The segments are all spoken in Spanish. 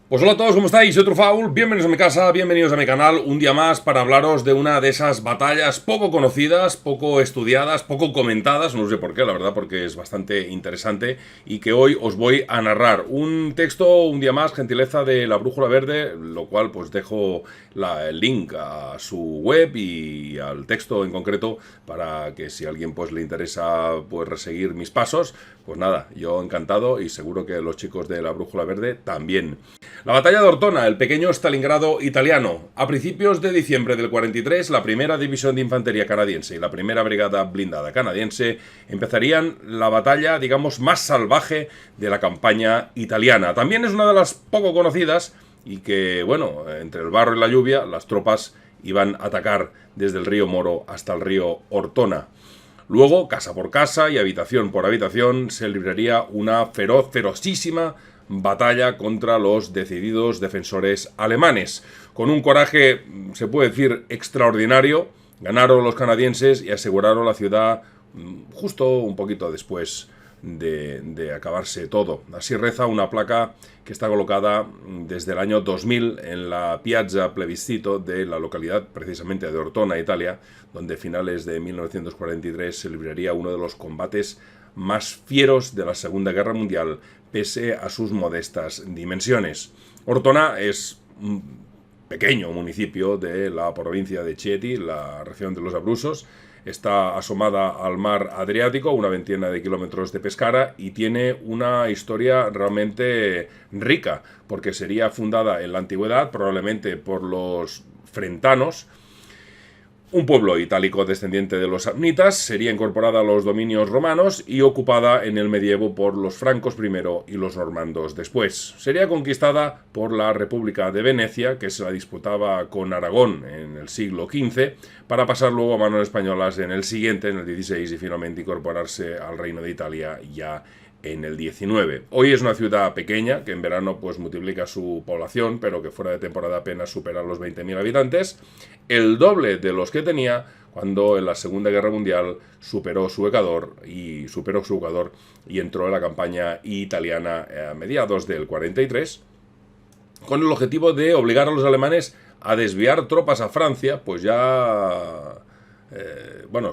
Pues hola a todos, ¿cómo estáis? Soy Trufaul, bienvenidos a mi casa, bienvenidos a mi canal, un día más para hablaros de una de esas batallas poco conocidas, poco estudiadas, poco comentadas, no sé por qué, la verdad, porque es bastante interesante y que hoy os voy a narrar. Un texto, un día más, gentileza de La Brújula Verde, lo cual pues dejo el link a su web y al texto en concreto para que si a alguien pues le interesa pues reseguir mis pasos, pues nada, yo encantado y seguro que los chicos de La Brújula Verde también. La batalla de Ortona, el pequeño Stalingrado italiano. A principios de diciembre del 43, la primera división de infantería canadiense y la primera brigada blindada canadiense empezarían la batalla, digamos, más salvaje de la campaña italiana. También es una de las poco conocidas y que, bueno, entre el barro y la lluvia, las tropas iban a atacar desde el río Moro hasta el río Ortona. Luego, casa por casa y habitación por habitación, se libraría una ferocísima batalla contra los decididos defensores alemanes. Con un coraje, se puede decir, extraordinario, ganaron los canadienses y aseguraron la ciudad justo un poquito después de acabarse todo. Así reza una placa que está colocada desde el año 2000 en la Piazza Plebiscito de la localidad precisamente de Ortona, Italia, donde a finales de 1943 se libraría uno de los combates más fieros de la Segunda Guerra Mundial, pese a sus modestas dimensiones. Ortona es un pequeño municipio de la provincia de Chieti, la región de los Abruzos. Está asomada al mar Adriático, una veintena de kilómetros de Pescara, y tiene una historia realmente rica, porque sería fundada en la antigüedad, probablemente por los frentanos, un pueblo itálico descendiente de los samnitas, sería incorporada a los dominios romanos y ocupada en el medievo por los francos primero y los normandos después. Sería conquistada por la República de Venecia, que se la disputaba con Aragón en el siglo XV, para pasar luego a manos españolas en el siguiente, en el XVI, y finalmente incorporarse al Reino de Italia ya en el 19. Hoy es una ciudad pequeña, que en verano pues multiplica su población, pero que fuera de temporada apenas supera los 20.000 habitantes, el doble de los que tenía cuando en la Segunda Guerra Mundial superó su Ecuador y entró en la campaña italiana a mediados del 43, con el objetivo de obligar a los alemanes a desviar tropas a Francia, pues ya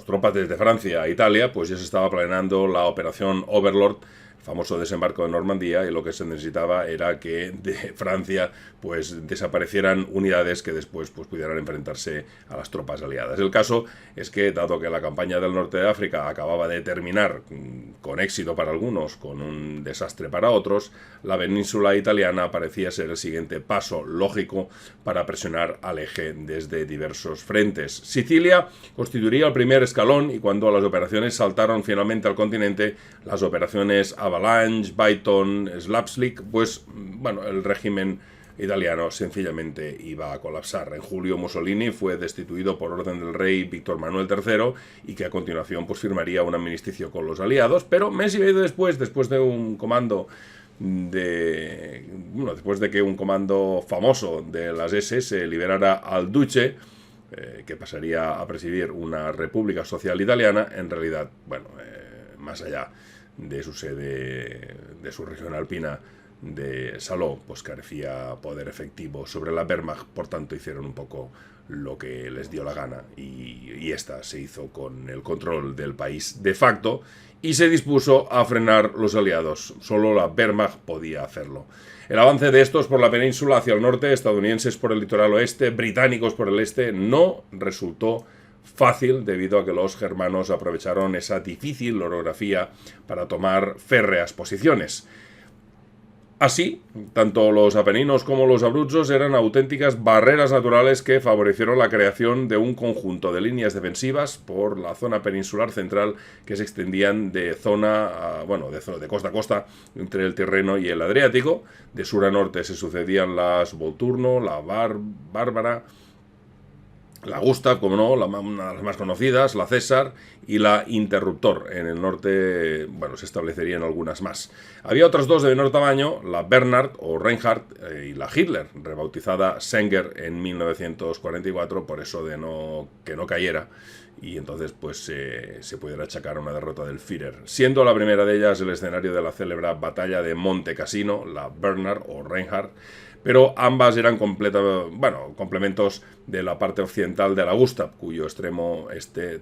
tropas desde Francia a Italia, pues ya se estaba planeando la operación Overlord, famoso desembarco de Normandía, y lo que se necesitaba era que de Francia pues desaparecieran unidades que después pues pudieran enfrentarse a las tropas aliadas. El caso es que, dado que la campaña del norte de África acababa de terminar con éxito para algunos, con un desastre para otros, la península italiana parecía ser el siguiente paso lógico para presionar al eje desde diversos frentes. Sicilia constituiría el primer escalón, y cuando las operaciones saltaron finalmente al continente, las operaciones Avalanche, Bayton, Slapslick, pues bueno, el régimen italiano sencillamente iba a colapsar. En julio Mussolini fue destituido por orden del rey Víctor Manuel III, y que a continuación pues firmaría un armisticio con los aliados, pero mes y medio después de un comando después de que un comando famoso de las SS liberara al duce, que pasaría a presidir una república social italiana, en realidad, más allá de su sede, de su región alpina de Saló, pues carecía poder efectivo sobre la Wehrmacht, por tanto hicieron un poco lo que les dio la gana, y esta se hizo con el control del país de facto y se dispuso a frenar los aliados. Solo la Wehrmacht podía hacerlo. El avance de estos por la península hacia el norte, estadounidenses por el litoral oeste, británicos por el este, no resultó fácil, debido a que los germanos aprovecharon esa difícil orografía para tomar férreas posiciones. Así, tanto los Apeninos como los Abruzos eran auténticas barreras naturales que favorecieron la creación de un conjunto de líneas defensivas por la zona peninsular central, que se extendían de costa a costa entre el Tirreno y el Adriático. De sur a norte se sucedían las Volturno, la Bárbara, la Gustav, como no, una de las más conocidas, la César y la Interruptor. En el norte, se establecerían algunas más. Había otras dos de menor tamaño, la Bernhard o Reinhardt y la Hitler, rebautizada Sänger en 1944, por eso de que no cayera, y entonces pues se pudiera achacar una derrota del Führer, siendo la primera de ellas el escenario de la célebre batalla de Monte Cassino, la Bernhard o Reinhardt, pero ambas eran complementos de la parte occidental de la Gustav, cuyo extremo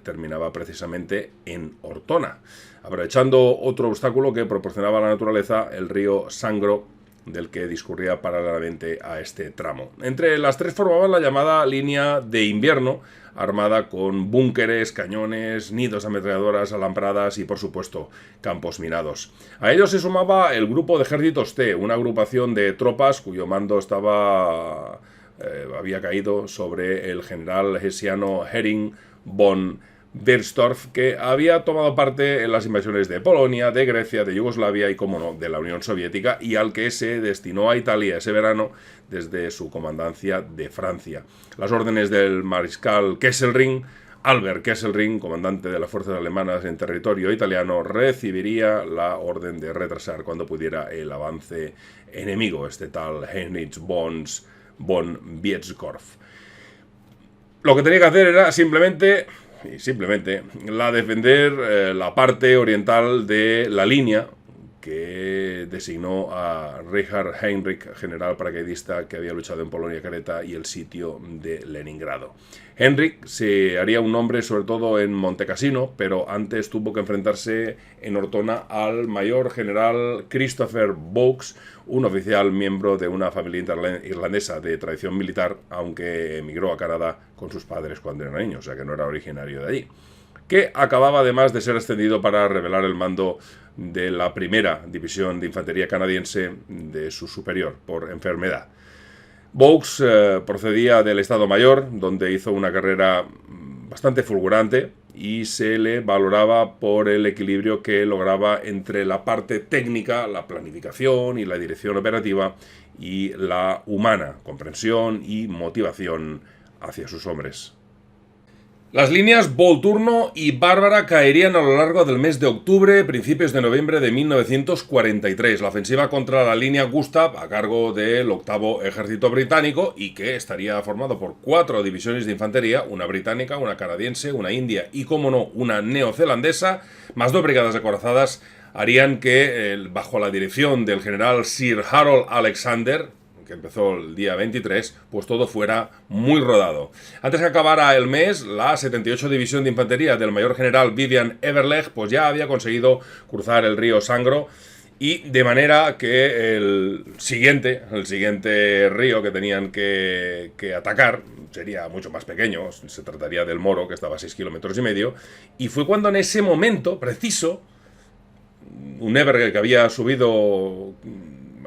terminaba precisamente en Ortona, aprovechando otro obstáculo que proporcionaba la naturaleza, el río Sangro, del que discurría paralelamente a este tramo. Entre las tres formaban la llamada línea de invierno, armada con búnkeres, cañones, nidos de ametralladoras, alambradas y, por supuesto, campos minados. A ellos se sumaba el grupo de ejércitos T, una agrupación de tropas cuyo mando había caído sobre el general hessiano Herring von Bernstorff, que había tomado parte en las invasiones de Polonia, de Grecia, de Yugoslavia y, como no, de la Unión Soviética, y al que se destinó a Italia ese verano desde su comandancia de Francia. Las órdenes del mariscal Kesselring, Albert Kesselring, comandante de las fuerzas alemanas en territorio italiano, recibiría la orden de retrasar cuando pudiera el avance enemigo, este tal Heinrich von Bietzkorf. Lo que tenía que hacer era simplemente la defender la parte oriental de la línea que designó a Richard Heinrich, general paracaidista que había luchado en Polonia, Creta y el sitio de Leningrado. Heinrich se haría un nombre sobre todo en Monte Cassino, pero antes tuvo que enfrentarse en Ortona al mayor general Christopher Vaux, un oficial miembro de una familia irlandesa de tradición militar, aunque emigró a Canadá con sus padres cuando era niño, o sea que no era originario de allí, que acababa además de ser ascendido para revelar el mando de la primera división de infantería canadiense de su superior por enfermedad. Vaux procedía del Estado Mayor, donde hizo una carrera bastante fulgurante y se le valoraba por el equilibrio que lograba entre la parte técnica, la planificación y la dirección operativa, y la humana, comprensión y motivación hacia sus hombres. Las líneas Volturno y Bárbara caerían a lo largo del mes de octubre, principios de noviembre de 1943. La ofensiva contra la línea Gustav, a cargo del 8º Ejército Británico, y que estaría formado por 4 divisiones de infantería, una británica, una canadiense, una india y, como no, una neozelandesa, más 2 brigadas acorazadas, harían que, bajo la dirección del general Sir Harold Alexander, que empezó el día 23, pues todo fuera muy rodado. Antes que acabara el mes, la 78 División de Infantería del mayor general Vivian Everleg pues ya había conseguido cruzar el río Sangro, y de manera que el siguiente río que tenían que atacar sería mucho más pequeño, se trataría del Moro, que estaba a 6,5 kilómetros, y fue cuando en ese momento preciso un Everleg que había asumido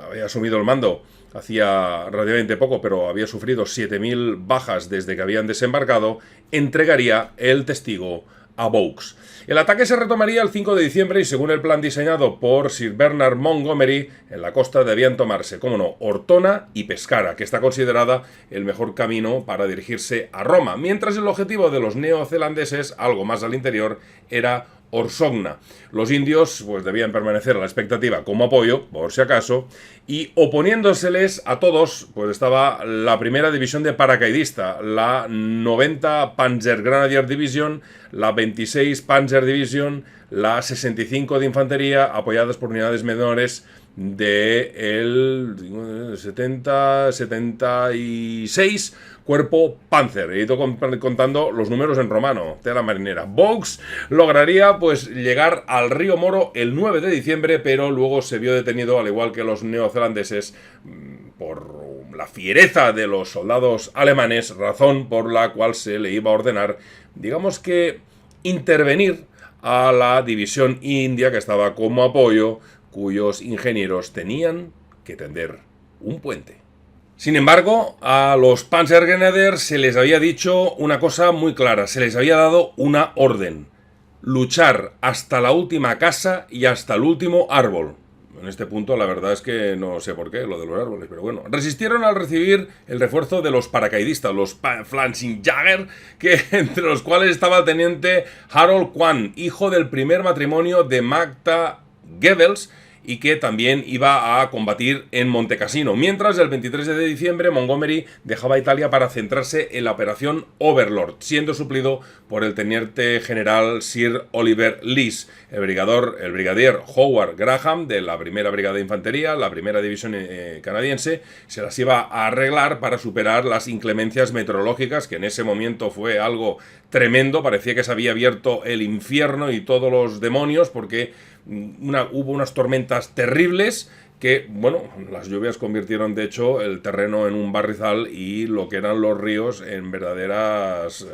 el mando hacía relativamente poco, pero había sufrido 7.000 bajas desde que habían desembarcado, entregaría el testigo a Vaux. El ataque se retomaría el 5 de diciembre y, según el plan diseñado por Sir Bernard Montgomery, en la costa debían tomarse, como no, Ortona y Pescara, que está considerada el mejor camino para dirigirse a Roma, mientras el objetivo de los neozelandeses, algo más al interior, era Orsogna. Los indios pues debían permanecer a la expectativa como apoyo, por si acaso, y oponiéndoseles a todos pues estaba la primera división de paracaidista, la 90 Panzer Grenadier Division, la 26 Panzer Division, la 65 de infantería, apoyadas por unidades menores de el 76 Cuerpo Panzer. He ido contando los números en romano, tela marinera. Vaux lograría pues llegar al río Moro el 9 de diciembre, pero luego se vio detenido, al igual que los neozelandeses, por la fiereza de los soldados alemanes, razón por la cual se le iba a ordenar, digamos que, intervenir a la división india que estaba como apoyo, cuyos ingenieros tenían que tender un puente. Sin embargo, a los Panzergrenadier se les había dicho una cosa muy clara, se les había dado una orden: luchar hasta la última casa y hasta el último árbol. En este punto la verdad es que no sé por qué, lo de los árboles, pero bueno. Resistieron al recibir el refuerzo de los paracaidistas, los Fallschirmjäger, que entre los cuales estaba el teniente Harold Quandt, hijo del primer matrimonio de Magda Goebbels, y que también iba a combatir en Montecassino, mientras el 23 de diciembre Montgomery dejaba Italia para centrarse en la operación Overlord, siendo suplido por el teniente general Sir Oliver Leese. El brigadier Howard Graham, de la primera brigada de infantería, la primera división canadiense, se las iba a arreglar para superar las inclemencias meteorológicas, que en ese momento fue algo tremendo. Parecía que se había abierto el infierno y todos los demonios, porque hubo unas tormentas terribles que, bueno, las lluvias convirtieron de hecho el terreno en un barrizal y lo que eran los ríos en verdaderos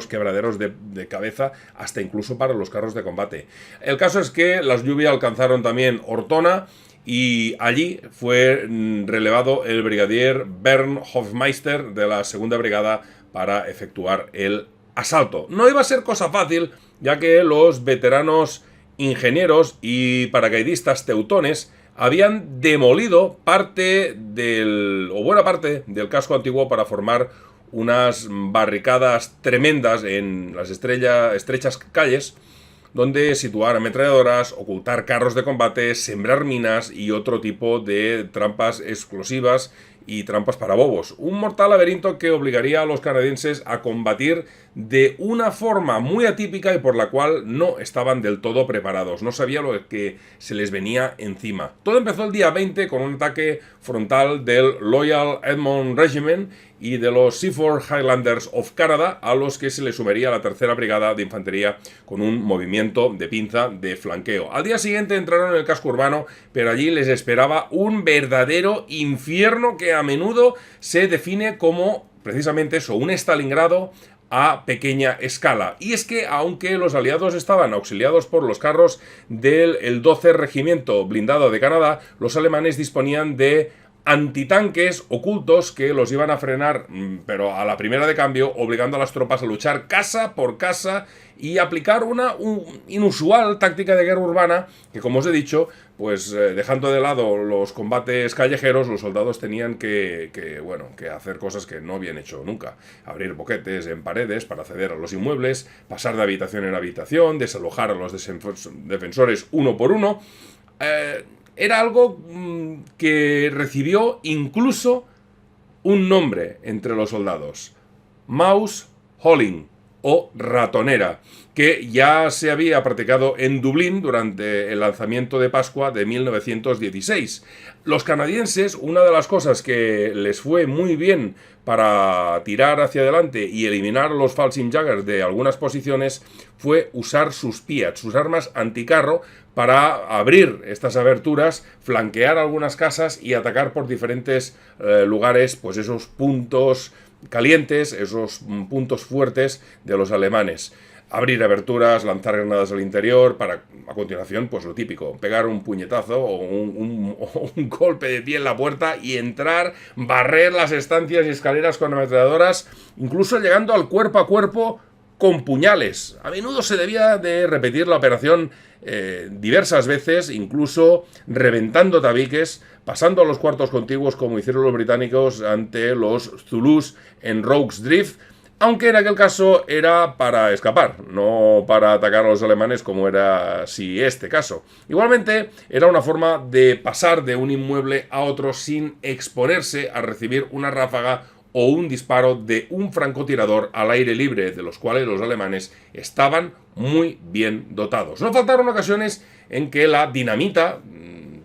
quebraderos de cabeza, hasta incluso para los carros de combate. El caso es que las lluvias alcanzaron también Ortona, y allí fue relevado el brigadier Bernd Hofmeister de la segunda brigada para efectuar el asalto. No iba a ser cosa fácil, ya que los veteranos ingenieros y paracaidistas teutones habían demolido buena parte del casco antiguo para formar unas barricadas tremendas en las estrechas calles, donde situar ametralladoras, ocultar carros de combate, sembrar minas y otro tipo de trampas explosivas y trampas para bobos. Un mortal laberinto que obligaría a los canadienses a combatir de una forma muy atípica y por la cual no estaban del todo preparados. No sabía lo que se les venía encima. Todo empezó el día 20 con un ataque frontal del Loyal Edmund Regiment y de los Seaforth Highlanders of Canada, a los que se les sumaría la tercera brigada de infantería con un movimiento de pinza de flanqueo. Al día siguiente entraron en el casco urbano, pero allí les esperaba un verdadero infierno que a menudo se define como precisamente eso, un Stalingrado a pequeña escala. Y es que, aunque los aliados estaban auxiliados por los carros del 12 Regimiento Blindado de Canadá, los alemanes disponían de antitanques ocultos que los iban a frenar, pero a la primera de cambio, obligando a las tropas a luchar casa por casa y aplicar una inusual táctica de guerra urbana que, como os he dicho, pues dejando de lado los combates callejeros, los soldados tenían que hacer cosas que no habían hecho nunca. Abrir boquetes en paredes para acceder a los inmuebles, pasar de habitación en habitación, desalojar a los defensores uno por uno. Era algo que recibió incluso un nombre entre los soldados: Mouse Hauling, o ratonera, que ya se había practicado en Dublín durante el lanzamiento de Pascua de 1916. Los canadienses, una de las cosas que les fue muy bien para tirar hacia adelante y eliminar los Falching Jaggers de algunas posiciones, fue usar sus Piats, sus armas anticarro, para abrir estas aberturas, flanquear algunas casas y atacar por diferentes lugares, pues esos puntos calientes, esos puntos fuertes de los alemanes. Abrir aberturas, lanzar granadas al interior, para a continuación, pues lo típico, pegar un puñetazo o un golpe de pie en la puerta y entrar, barrer las estancias y escaleras con ametralladoras, incluso llegando al cuerpo a cuerpo con puñales. A menudo se debía de repetir la operación diversas veces, incluso reventando tabiques, pasando a los cuartos contiguos como hicieron los británicos ante los Zulus en Rogues Drift, aunque en aquel caso era para escapar, no para atacar a los alemanes como era este caso. Igualmente, era una forma de pasar de un inmueble a otro sin exponerse a recibir una ráfaga o un disparo de un francotirador al aire libre, de los cuales los alemanes estaban muy bien dotados. No faltaron ocasiones en que la dinamita,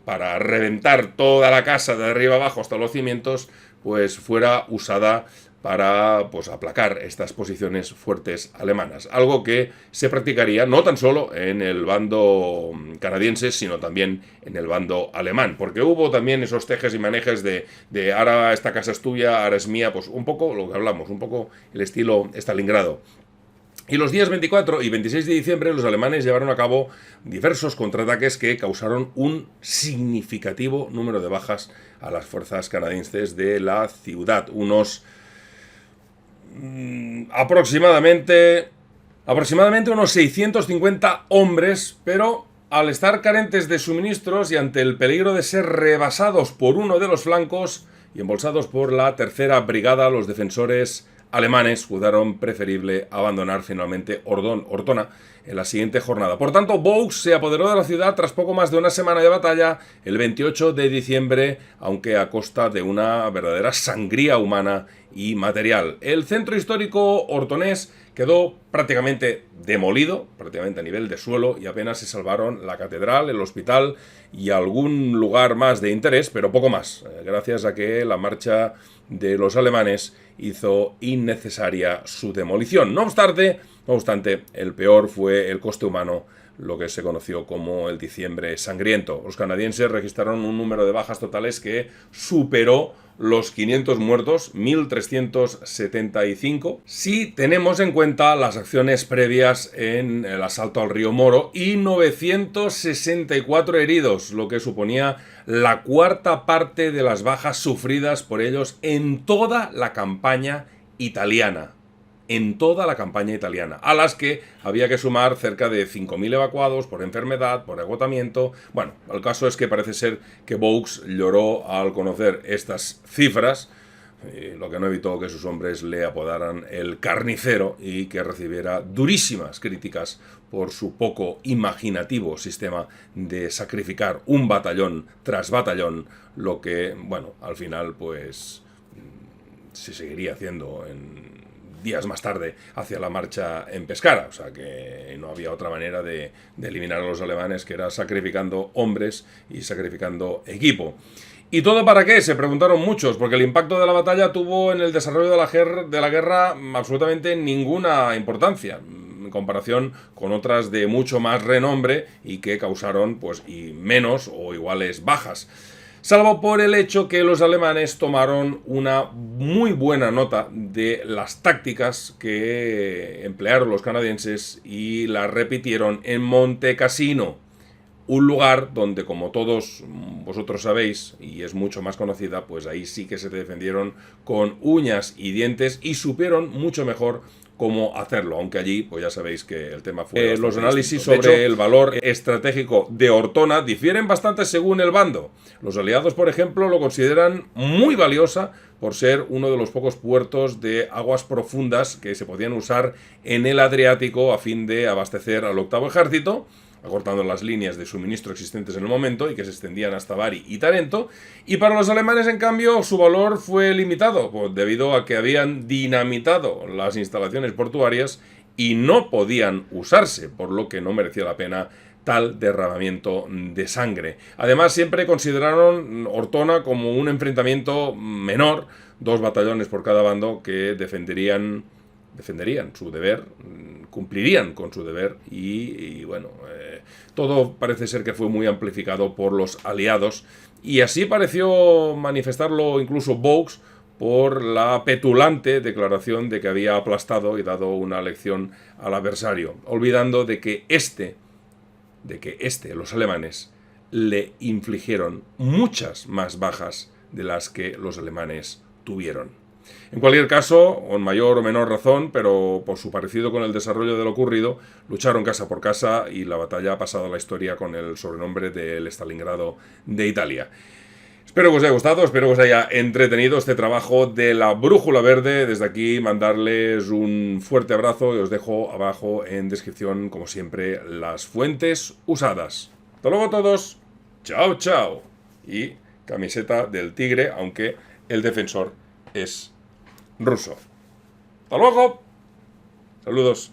para reventar toda la casa de arriba abajo hasta los cimientos, pues fuera usada para aplacar estas posiciones fuertes alemanas. Algo que se practicaría no tan solo en el bando canadiense, sino también en el bando alemán, porque hubo también esos tejes y manejes de ahora esta casa es tuya, ahora es mía, pues un poco lo que hablamos, un poco el estilo Stalingrado. Y los días 24 y 26 de diciembre los alemanes llevaron a cabo diversos contraataques que causaron un significativo número de bajas a las fuerzas canadienses de la ciudad. Unos aproximadamente unos 650 hombres, pero al estar carentes de suministros y ante el peligro de ser rebasados por uno de los flancos y embolsados por la tercera brigada, los defensores alemanes juzgaron preferible abandonar finalmente Ortona en la siguiente jornada. Por tanto, Vaux se apoderó de la ciudad tras poco más de una semana de batalla el 28 de diciembre, aunque a costa de una verdadera sangría humana y material. El centro histórico ortonés quedó prácticamente demolido, prácticamente a nivel de suelo, y apenas se salvaron la catedral, el hospital y algún lugar más de interés, pero poco más, gracias a que la marcha de los alemanes hizo innecesaria su demolición. No obstante, el peor fue el coste humano, lo que se conoció como el diciembre sangriento. Los canadienses registraron un número de bajas totales que superó los 500 muertos, 1.375, si tenemos en cuenta las acciones previas en el asalto al río Moro, y 964 heridos, lo que suponía la cuarta parte de las bajas sufridas por ellos en toda la campaña italiana. A las que había que sumar cerca de 5.000 evacuados por enfermedad, por agotamiento. Bueno, el caso es que parece ser que Vaux lloró al conocer estas cifras, lo que no evitó que sus hombres le apodaran el carnicero y que recibiera durísimas críticas por su poco imaginativo sistema de sacrificar un batallón tras batallón, lo que, bueno, al final pues se seguiría haciendo en días más tarde hacia la marcha en Pescara, o sea que no había otra manera de eliminar a los alemanes que era sacrificando hombres y sacrificando equipo. ¿Y todo para qué? Se preguntaron muchos, porque el impacto de la batalla tuvo en el desarrollo de la guerra absolutamente ninguna importancia en comparación con otras de mucho más renombre y que causaron pues y menos o iguales bajas. Salvo por el hecho que los alemanes tomaron una muy buena nota de las tácticas que emplearon los canadienses y las repitieron en Monte Cassino, un lugar donde, como todos vosotros sabéis, y es mucho más conocida, pues ahí sí que se defendieron con uñas y dientes y supieron mucho mejor cómo hacerlo, aunque allí, pues ya sabéis que el tema fue los análisis sobre el valor estratégico de Ortona difieren bastante según el bando. Los aliados, por ejemplo, lo consideran muy valiosa por ser uno de los pocos puertos de aguas profundas que se podían usar en el Adriático a fin de abastecer al octavo ejército, acortando las líneas de suministro existentes en el momento y que se extendían hasta Bari y Tarento. Y para los alemanes, en cambio, su valor fue limitado, pues, debido a que habían dinamitado las instalaciones portuarias y no podían usarse, por lo que no merecía la pena tal derramamiento de sangre. Además, siempre consideraron Ortona como un enfrentamiento menor, 2 batallones por cada bando que defenderían su deber, cumplirían con su deber y bueno, todo parece ser que fue muy amplificado por los aliados y así pareció manifestarlo incluso Vaux por la petulante declaración de que había aplastado y dado una lección al adversario, olvidando de que los alemanes le infligieron muchas más bajas de las que los alemanes tuvieron. En cualquier caso, con mayor o menor razón, pero por su parecido con el desarrollo de lo ocurrido, lucharon casa por casa y la batalla ha pasado a la historia con el sobrenombre del Stalingrado de Italia. Espero que os haya gustado, espero que os haya entretenido este trabajo de la Brújula Verde. Desde aquí mandarles un fuerte abrazo y os dejo abajo en descripción, como siempre, las fuentes usadas. Hasta luego a todos. Chao, chao. Y camiseta del tigre, aunque el defensor es ruso. ¡Hasta luego! Saludos.